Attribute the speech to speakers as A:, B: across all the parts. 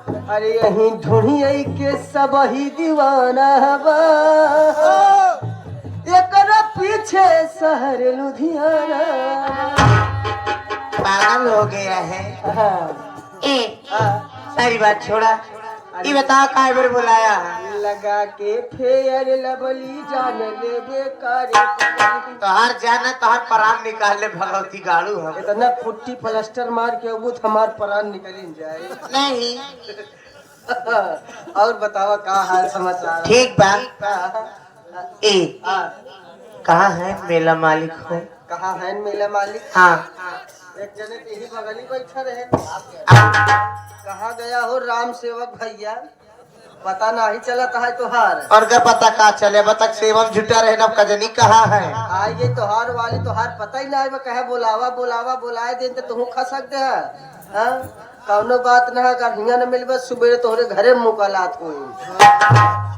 A: अरे यही ढूंढिए के सब ही दीवाना बा, एकरा पीछे शहर लुधियाना।
B: पागल हो गया है।
A: हाँ,
B: ए
A: हाँ।
B: सारी बात छोड़ा, ये बता काय बार बुलाया है?
A: लगा के फेयर लवली जान ले बेकार।
B: तोहार जाना तोहार प्राण निकाल ले भगवती गाड़ू हम।
A: इतना पुट्टी प्लास्टर मार के अबूत हमार प्राण निकल जाए।
B: नहीं
A: और बतावा का हाल समाचार?
B: ठीक बा। ए
A: हाँ,
B: कहाँ है मेला मालिक हो?
A: कहाँ है मेला मालिक?
B: हाँ
A: एक जने यही बगल ही बैठा रहे। कहाँ गया हो राम सेवक भैया? पता नहीं चलता है तुहार।
B: और का पता का चले बतक सेवम झुटा रहे न कजनी कहाँ है?
A: आइए तुहार वाली तुहार पता ही नहीं कहे बोलावा बोलावा बुलाए दिन तो तुम खा सकते है। हाँ? कौनो बात न है, अगर हिंगा न मिलबे सुबह तोहरे घरे मुलाकात हुई।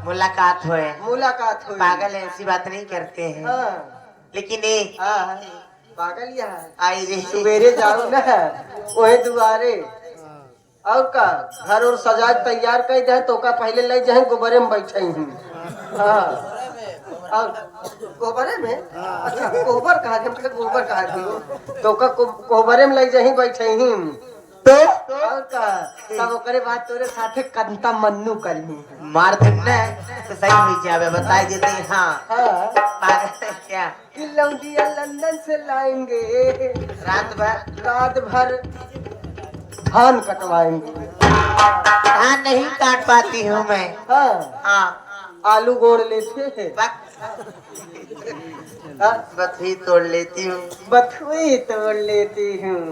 B: मुलाकात हुए।
A: मुलाकात हुई।
B: पागल ऐसी बात नहीं करते हैं।
A: हाँ,
B: लेकिन ए
A: हाँ, पागल यहाँ
B: आई रे
A: सुबेरे जाओ न वही दुआरे। और का घर और सजा तैयार कर दे तो का पहले ले जाए गोबरे में बैठे हूँ। हाँ, और गोबरे में? अच्छा गोबर कहा गोबर कहा तो का गोबरे में ले जाए बैठे हूँ।
B: तो
A: और का तब ओकरे बाद तोरे साथे कंता मन्नू करी।
B: मार देना तो सही हो जावे बताई देते। हाँ
A: हाँ,
B: पागल है क्या?
A: कि लौंडिया लंदन से लाएंगे, रात भर धान कटवाएंगे।
B: धान नहीं काट पाती हूँ मैं।
A: हाँ,
B: हाँ
A: आलू गोड़ लेते हैं। हाँ,
B: बथुई तोड़ लेती हूँ।
A: बथुई तोड़ लेती हूँ।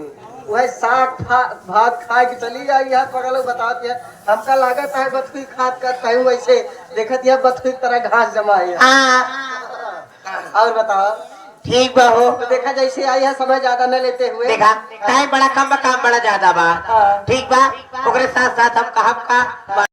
A: वह साग भात खा के चली जाए। यहाँ पगल बताती है हमका लागत है बथुई खाद का कहूँ वैसे देखत यह बथुई तरह घास जमा है।
B: हाँ
A: और बताओ
B: ठीक बा हो।
A: तो देखा जैसे आई है समय ज्यादा न लेते हुए।
B: देखा टाइम बड़ा कम बा काम बड़ा ज्यादा बा।
A: हाँ।
B: ठीक बा ओकरे साथ साथ हम कहब का